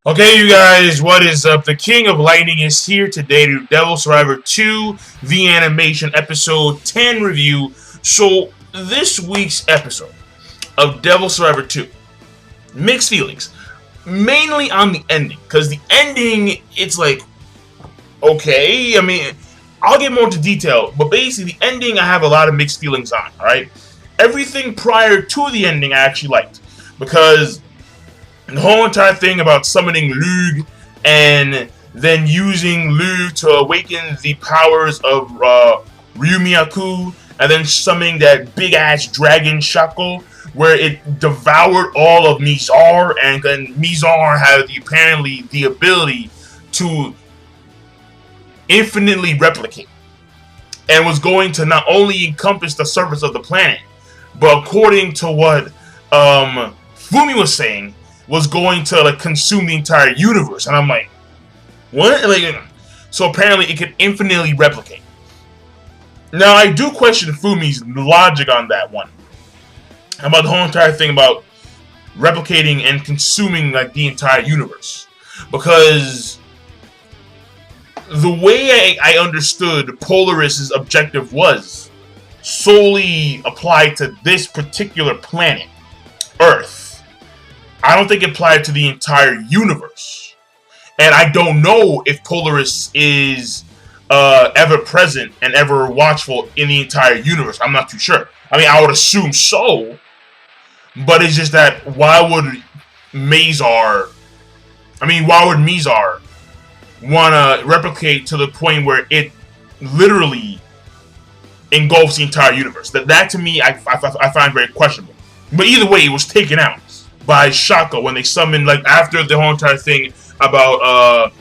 Okay, you guys, what is up? The King of Lightning is here today to do Devil Survivor 2, the animation episode 10 review. So, this week's episode of Devil Survivor 2, mixed feelings, mainly on the ending, because the ending, it's like, okay, I mean, I'll get more into detail, but basically the ending I have a lot of mixed feelings on, alright? Everything prior to the ending I actually liked, because the whole entire thing about summoning Lug and then using Lug to awaken the powers of Ryumiyaku and then summoning that big-ass dragon Shako where it devoured all of Mizar, and then Mizar had apparently the ability to infinitely replicate and was going to not only encompass the surface of the planet, but according to what Fumi was saying, was going to like consume the entire universe. And I'm like, what? Like, so apparently it could infinitely replicate. Now I do question Fumi's logic on that one, about the whole entire thing about replicating and consuming like the entire universe, because the way I understood Polaris's objective was solely applied to this particular planet, Earth. I don't think it applied to the entire universe. And I don't know if Polaris is ever present and ever watchful in the entire universe. I'm not too sure. I mean, I would assume so. But it's just that why would Mizar want to replicate to the point where it literally engulfs the entire universe? That to me, I find very questionable. But either way, it was taken out by Shako when they summoned, like, after the whole entire thing about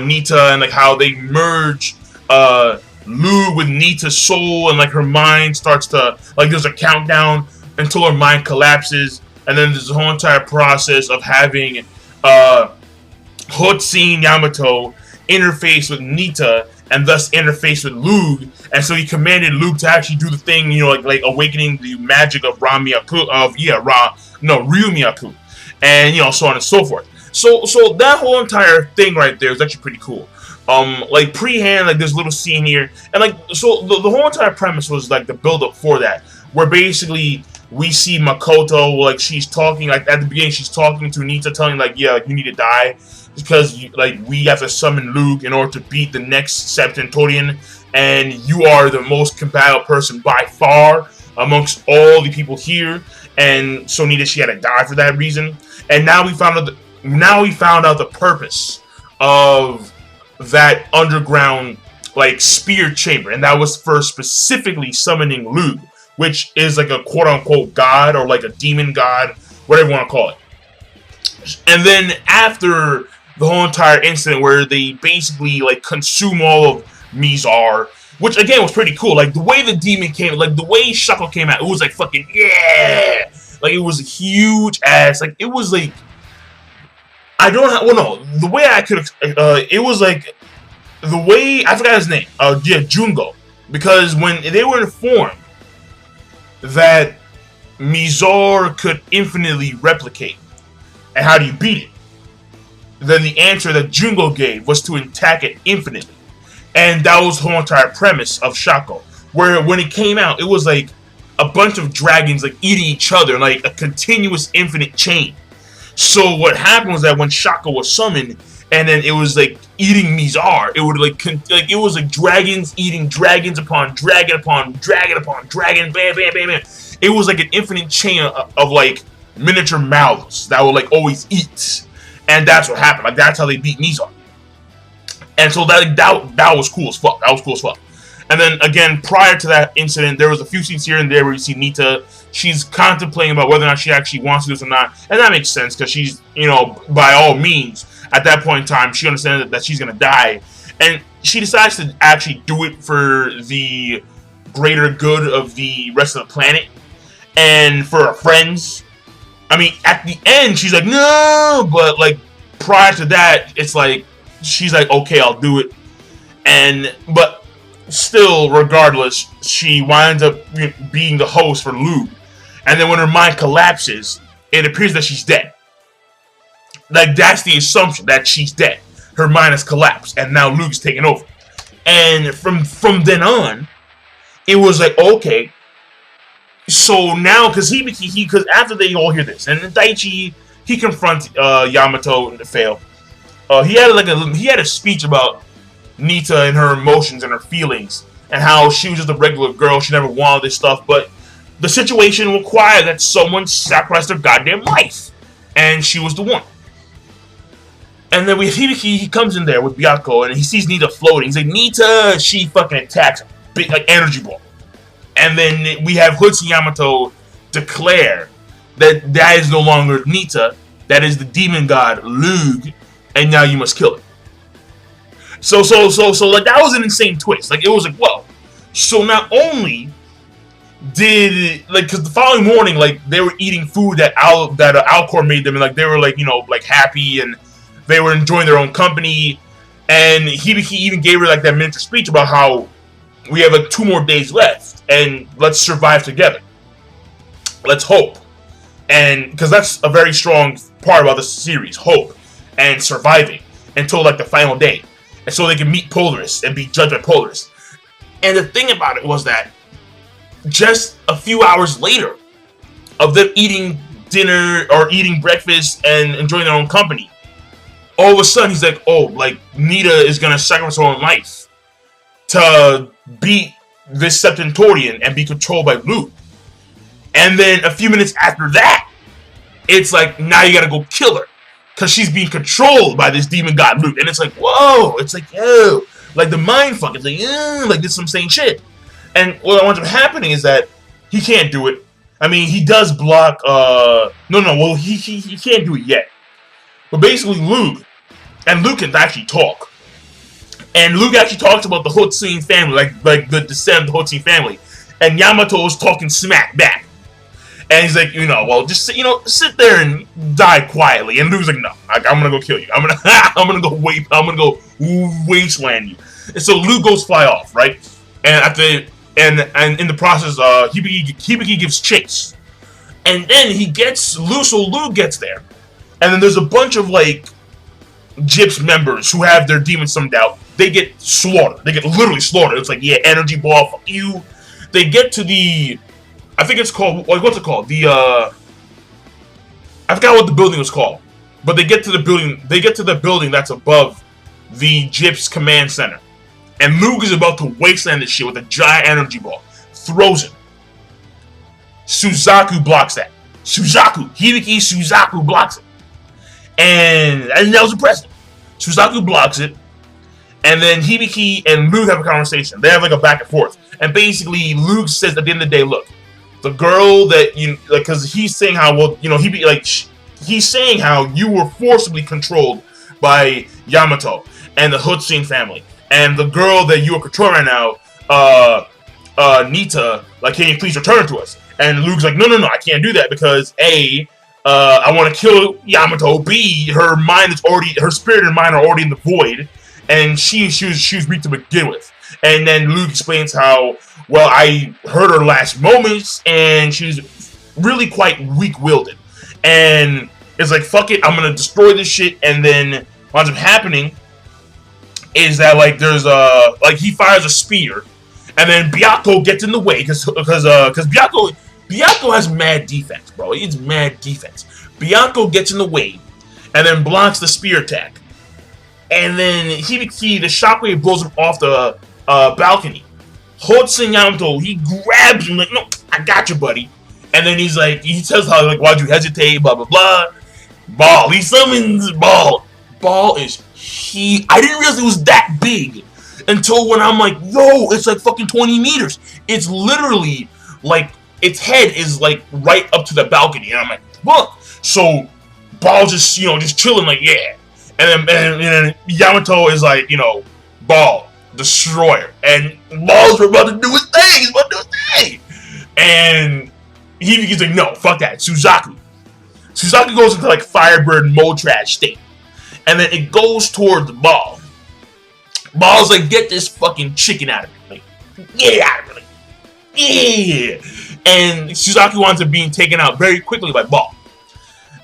Nita and like how they merge Lug with Nita's soul, and like her mind starts to, like, there's a countdown until her mind collapses, and then there's a whole entire process of having Hotsuin Yamato interface with Nita and thus interface with Lug, and so he commanded Lug to actually do the thing, you know, like awakening the magic of Ryumiyaku, and you know, so on and so forth. So that whole entire thing right there is actually pretty cool. Like pre-hand, like there's a little scene here, and like so the whole entire premise was like the build up for that, where basically we see Makoto, like she's talking, like at the beginning she's talking to Nita, telling like, yeah, like, you need to die because like we have to summon Lug in order to beat the next Septentorian, and you are the most compatible person by far amongst all the people here. And so Nita, she had to die for that reason. And now we found out the purpose of that underground like spear chamber, and that was for specifically summoning Lug, which is like a quote-unquote god or like a demon god, whatever you want to call it. And then after the whole entire incident where they basically like consume all of Mizar, which again was pretty cool. Like the way the demon came, like the way Shako came out, it was like fucking yeah. Like it was a huge ass. Like it was like, I don't know. Well, no, the way I could, it was like the way, I forgot his name. Yeah, Jungo, because when they were informed that Mizar could infinitely replicate, and how do you beat it? Then the answer that Jungo gave was to attack it infinitely. And that was the whole entire premise of Shako. Where when it came out, it was like a bunch of dragons like eating each other, like a continuous infinite chain. So what happened was that when Shako was summoned, and then it was like eating Mizar, it would like it was like dragons eating dragons upon dragon upon dragon upon dragon, bam, bam, bam, bam. It was like an infinite chain of like miniature mouths that would like always eat. And that's what happened. Like that's how they beat Mizar. And so that was cool as fuck. That was cool as fuck. And then again, prior to that incident, there was a few scenes here and there where you see Nita. She's contemplating about whether or not she actually wants to do this or not, and that makes sense because she's, you know, by all means, at that point in time, she understands that she's gonna die, and she decides to actually do it for the greater good of the rest of the planet and for her friends. I mean, at the end, she's like, no, but like prior to that, it's like she's like, okay, I'll do it, but still, regardless, she winds up being the host for Lug. And then when her mind collapses, it appears that she's dead. Like, that's the assumption that she's dead. Her mind has collapsed, and now Luke's taking over. And from then on, it was like, okay. So now, because because after they all hear this, and Daichi, he confronts Yamato and fail. He had a speech about Nita and her emotions and her feelings, and how she was just a regular girl. She never wanted this stuff, but the situation required that someone sacrificed their goddamn life, and she was the one. And then with Hibiki, he comes in there with Byakko, and he sees Nita floating. He's like, Nita, she fucking attacks him, big like energy ball. And then we have Hudson Yamato declare that that is no longer Nita, that is the demon god Lug, and now you must kill it. So like, that was an insane twist. Like, it was like, whoa. So not only did, like, because the following morning, like, they were eating food that Alcor made them, and like they were like, you know, like happy, and they were enjoying their own company. And Hibiki even gave her like that miniature speech about how we have like 2 more days left, and let's survive together. Let's hope. And because that's a very strong part about this series, hope and surviving until like the final day, and so they can meet Polaris and be judged by Polaris. And the thing about it was that just a few hours later of them eating dinner or eating breakfast and enjoying their own company, all of a sudden he's like, oh, like, Nita is gonna sacrifice her own life to beat this Septentorian and be controlled by Luke. And then a few minutes after that, it's like, now you gotta go kill her, because she's being controlled by this demon god Luke. And it's like, whoa, it's like, yo, like the mind fuck. It's like this is some insane shit. And what ends up happening is that he can't do it. I mean, he does block, well, he can't do it yet. But basically Luke can actually talk. And Luke actually talks about the Hotsuin family, like the descent of the Hotsuin family. And Yamato is talking smack back. And he's like, well, just sit there and die quietly. And Luke's like, no, I'm gonna go kill you. I'm gonna go wasteland you. And so Luke goes fly off, right? And and in the process, Hibiki gives chase. And then he gets Luke, so Luke gets there. And then there's a bunch of like Gyps members who have their demons summoned out. They get slaughtered. They get literally slaughtered. It's like, yeah, energy ball, fuck you. They get to the, I think it's called, what's it called? I forgot what the building was called. But they get to the building that's above the Gyps command center. And Luke is about to wasteland this shit with a giant energy ball. Throws it. Suzaku blocks that. Hibiki Suzaku blocks it. And that was impressive. Suzaku blocks it. And then Hibiki and Luke have a conversation. They have like a back and forth. And basically, Luke says at the end of the day, look, the girl that because he's saying how, he's saying how you were forcibly controlled by Yamato and the Hotsuin family. And the girl that you are controlling right now, Nita, like, can you please return her to us? And Luke's like, no, I can't do that because A, I want to kill Yamato. B, her spirit and mind are already in the void, and she was weak to begin with. And then Luke explains how, well, I heard her last moments, and she's really quite weak-willed. And it's like, fuck it, I'm gonna destroy this shit. And then what ends up happening is that, like, there's he fires a spear, and then Byakko gets in the way because Byakko has mad defense, bro. It's mad defense. Byakko gets in the way, and then blocks the spear attack. And then the shockwave blows him off the balcony. Hotsuin Yamato, he grabs him like, no, I got you, buddy. And then he tells how, like, why'd you hesitate, blah, blah, blah. Ball, he summons Ball. Ball is I didn't realize it was that big until when I'm like, yo, it's like fucking 20 meters. It's literally like, its head is like right up to the balcony. And I'm like, look. So Ball's just, just chilling like, yeah. And then Yamato is like, Ball, destroyer. And Ball's about to do his thing. He's about to do his thing. And he's like, no, fuck that. Suzaku goes into like Firebird mode trash state. And then it goes toward the Ball. Ball's like, get this fucking chicken out of me. Like, get it out of me. Like, yeah. And Suzaku winds up being taken out very quickly by Ball.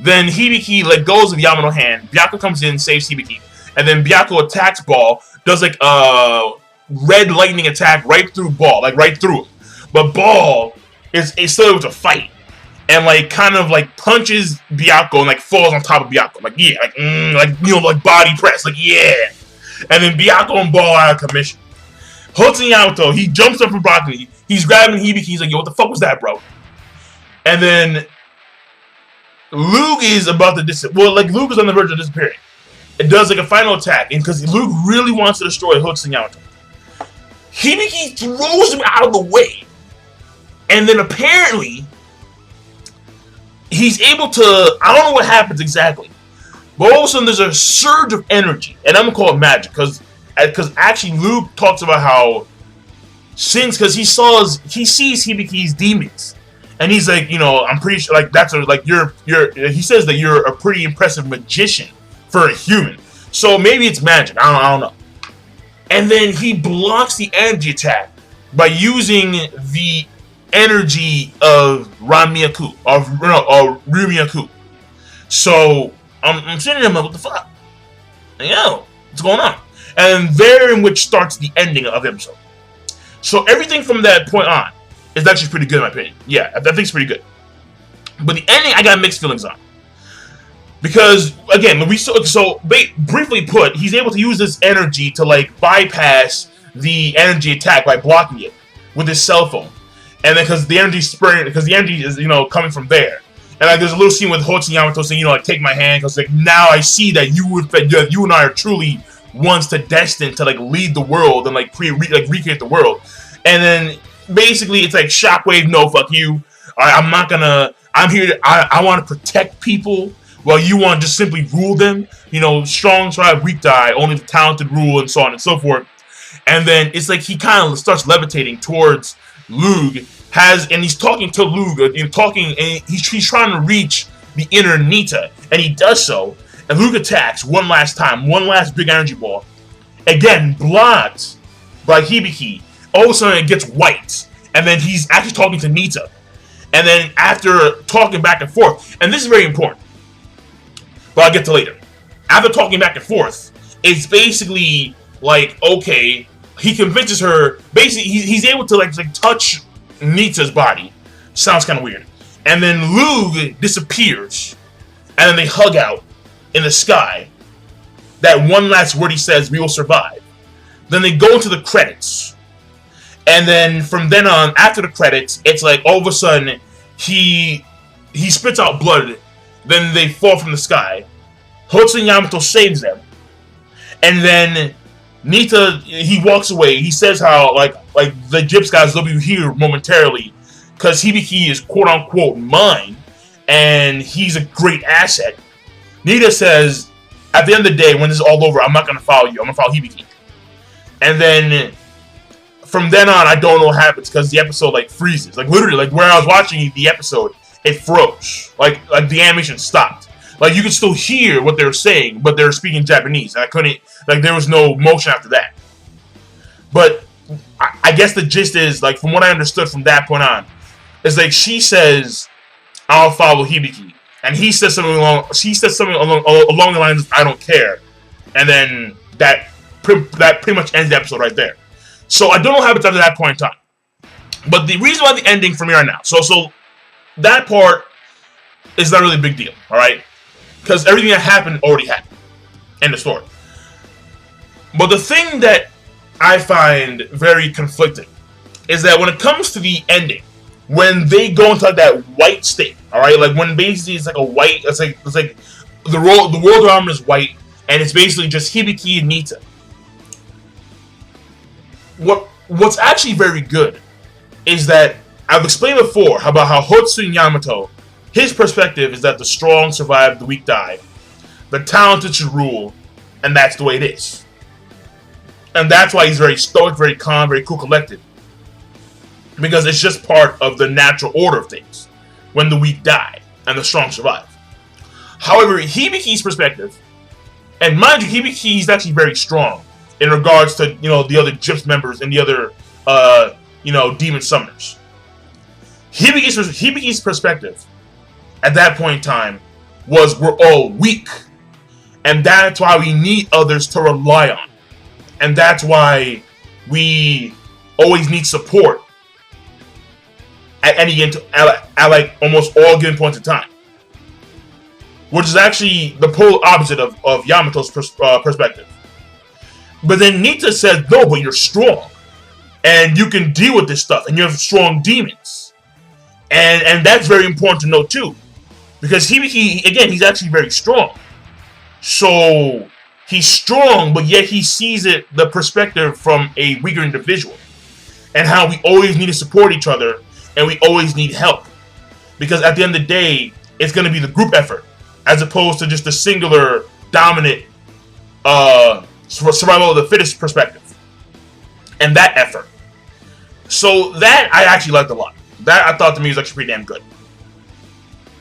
Then Hibiki let goes of Yamato hand. Byakko comes in, saves Hibiki, and then Byakko attacks Ball, does like a red lightning attack right through Ball, like right through him. But Ball is still able to fight, and like kind of like punches Byakko and like falls on top of Byakko, like yeah, like like body press, like yeah. And then Byakko and Ball are out of commission. Hotsun Yamato, he jumps up from broccoli. He's grabbing Hibiki. He's like, yo, what the fuck was that, bro? And then Luke is about to disappear. Well, like Luke is on the verge of disappearing. It does like a final attack, and because Luke really wants to destroy Hotsun Yamato, Hibiki throws him out of the way. And then apparently, he's able to, I don't know what happens exactly, but all of a sudden there's a surge of energy, and I'm going to call it magic, because actually Luke talks about how, because he sees Hibiki's demons, and he's like, I'm pretty sure, like, that's he says that you're a pretty impressive magician for a human, so maybe it's magic, I don't know. And then he blocks the energy attack by using the energy of Ramiyaku, or Rumiyaku. So I'm sitting there, what the fuck? Yo, what's going on? And therein which starts the ending of the episode. So everything from that point on is actually pretty good in my opinion. Yeah, I think it's pretty good. But the ending, I got mixed feelings on. Because, again, briefly put, he's able to use this energy to, like, bypass the energy attack by blocking it with his cell phone. And then, because the energy is, coming from there. And, like, there's a little scene with Hotsun Yamato saying, like, take my hand, because, like, now I see that you and I are truly once destined to, like, lead the world and, like, recreate the world. And then, basically, it's like, Shockwave, no, fuck you. I'm here, I want to protect people. Well, you want to just simply rule them, strong survive, weak die, only the talented rule, and so on and so forth. And then it's like he kind of starts levitating towards Lug, and he's talking to Lug, and he's trying to reach the inner Nita, and he does so, and Lug attacks one last time, one last big energy ball, again blocked by Hibiki. All of a sudden it gets white, and then he's actually talking to Nita, and then after talking back and forth, and this is very important, but I'll get to later. After talking back and forth, it's basically like, okay, he convinces her, basically, he's able to like touch Nita's body. Sounds kind of weird. And then Lug disappears, and then they hug out in the sky. That one last word he says, we will survive. Then they go into the credits. And then from then on, after the credits, it's like all of a sudden, he spits out blood. Then they fall from the sky. Hotsun Yamato saves them. And then Nita, he walks away. He says how, like the Gyps guys will be here momentarily because Hibiki is quote-unquote mine, and he's a great asset. Nita says, at the end of the day, when this is all over, I'm not going to follow you. I'm going to follow Hibiki. And then from then on, I don't know what happens because the episode, like, freezes. Like, literally, like, where I was watching the episode, it froze. Like the animation stopped. Like, you could still hear what they were saying, but they were speaking Japanese. And I couldn't, like, there was no motion after that. But I guess the gist is, like, from what I understood from that point on, is like she says, I'll follow Hibiki. And she says something along the lines of, I don't care. And then that pretty much ends the episode right there. So I don't know what happens after that point in time. But the reason why the ending for me right now, so that part is not really a big deal, alright? Because everything that happened already happened. End of story. But the thing that I find very conflicting is that when it comes to the ending, when they go into like that white state, alright? Like when basically it's like a white, it's like the world around is white, and it's basically just Hibiki and Nita. What's actually very good is that I've explained before about how Hotsun Yamato, his perspective is that the strong survive, the weak die. The talented should rule, and that's the way it is. And that's why he's very stoic, very calm, very cool, collected. Because it's just part of the natural order of things. When the weak die, and the strong survive. However, Hibiki's perspective, and mind you, Hibiki is actually very strong in regards to, the other Gyps members and the other, demon summoners. Hibiki's perspective, at that point in time, was we're all weak. And that's why we need others to rely on. And that's why we always need support at like almost all given points in time. Which is actually the polar opposite of Yamato's perspective. But then Nita says, no, but you're strong. And you can deal with this stuff. And you have strong demons. And that's very important to know too. Because he's actually very strong. So he's strong, but yet he sees the perspective from a weaker individual. And how we always need to support each other, and we always need help. Because at the end of the day, it's going to be the group effort, as opposed to just the singular, dominant, survival of the fittest perspective. And that effort. So that I actually liked a lot. That I thought to me was actually pretty damn good.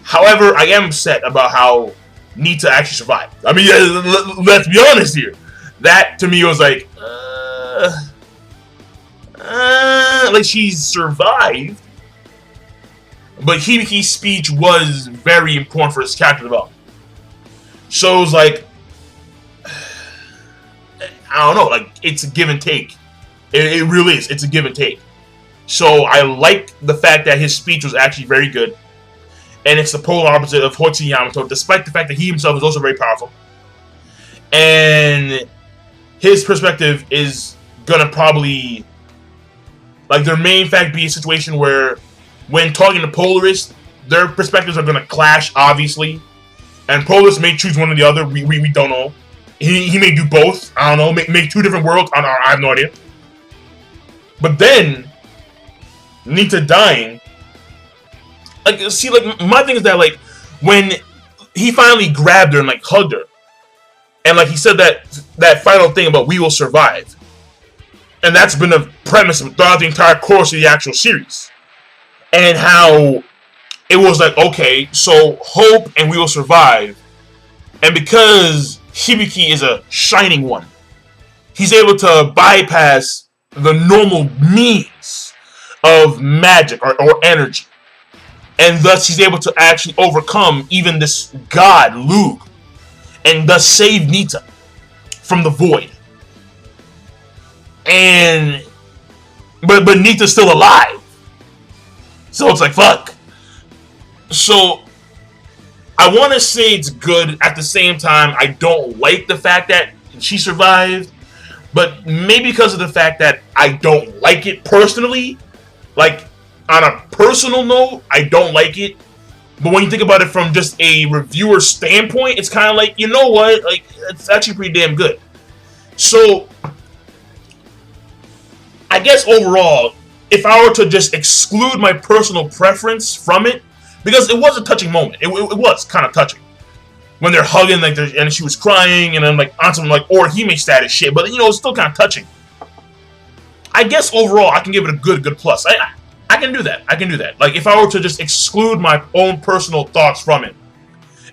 However, I am upset about how Nita actually survived. I mean, let's be honest here. That to me was like she survived, but Hibiki's speech was very important for his character development. So it was like, I don't know, like it's a give and take. It really is. It's a give and take. So I like the fact that his speech was actually very good. And it's the polar opposite of Hoichi Yamato, despite the fact that he himself is also very powerful. And his perspective is gonna probably, like, their main fact be a situation where, when talking to Polaris, their perspectives are gonna clash, obviously. And Polaris may choose one or the other. We don't know. He may do both. I don't know. Make two different worlds. I have no idea. But then, Nita dying. Like, see, like, my thing is that, like, when he finally grabbed her and, like, hugged her, and, like, he said that final thing about we will survive, and that's been the premise throughout the entire course of the actual series, and how it was like, okay, so hope and we will survive, and because Hibiki is a shining one, he's able to bypass the normal means of magic or energy. And thus he's able to actually overcome even this god, Lug, and thus save Nita from the void. And but Nita's still alive. So it's like, fuck. So I want to say it's good. At the same time, I don't like the fact that she survived. But maybe because of the fact that I don't like it personally. Like, on a personal note, I don't like it. But when you think about it from just a reviewer standpoint, it's kind of like, you know what? Like, it's actually pretty damn good. So, I guess overall, if I were to just exclude my personal preference from it, because it was a touching moment. It was kind of touching. When they're hugging, like, and she was crying, and then, like, on some, like, Orihime status shit. But, you know, it's still kind of touching. I guess overall, I can give it a good plus. I can do that. I can do that. Like, if I were to just exclude my own personal thoughts from it,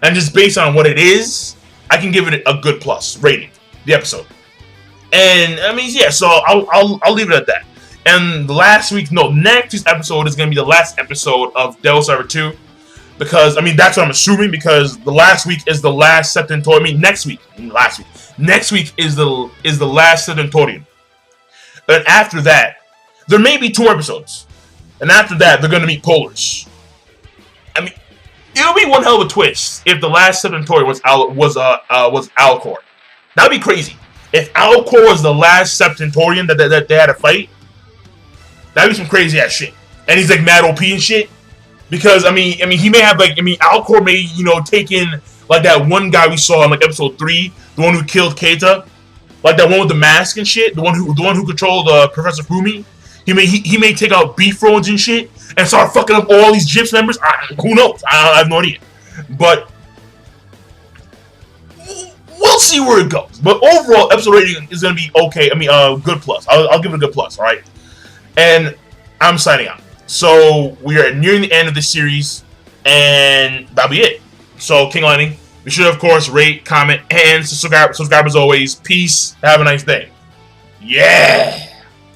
and just based on what it is, I can give it a good plus rating, the episode. And I mean, yeah. So I'll leave it at that. And next week's episode is gonna be the last episode of Devil Survivor 2, because I mean that's what I'm assuming, because the last week is the last Septentorium. I mean, next week is the last Septentorium. And after that, there may be 2 episodes. And after that, they're going to meet Polaris. I mean, it would be one hell of a twist if the last Septentorium was Alcor. That would be crazy. If Alcor was the last Septentorium that they had to fight, that would be some crazy ass shit. And he's like mad OP and shit. Because, I mean, he may have, like, Alcor may, you know, take in, like, that one guy we saw in, like, episode 3, the one who killed Keita. Like, that one with the mask and shit, the one who controlled Professor Fumi. He may take out beef thrones and shit and start fucking up all these GIPS members. Who knows? I have no idea. But we'll see where it goes. But overall, episode rating is going to be okay. I mean, good plus. I'll give it a good plus, all right? And I'm signing out. So we are nearing the end of this series, and that'll be it. So, King Lightning, be sure to, of course, rate, comment, and subscribe as always. Peace. Have a nice day. Yeah!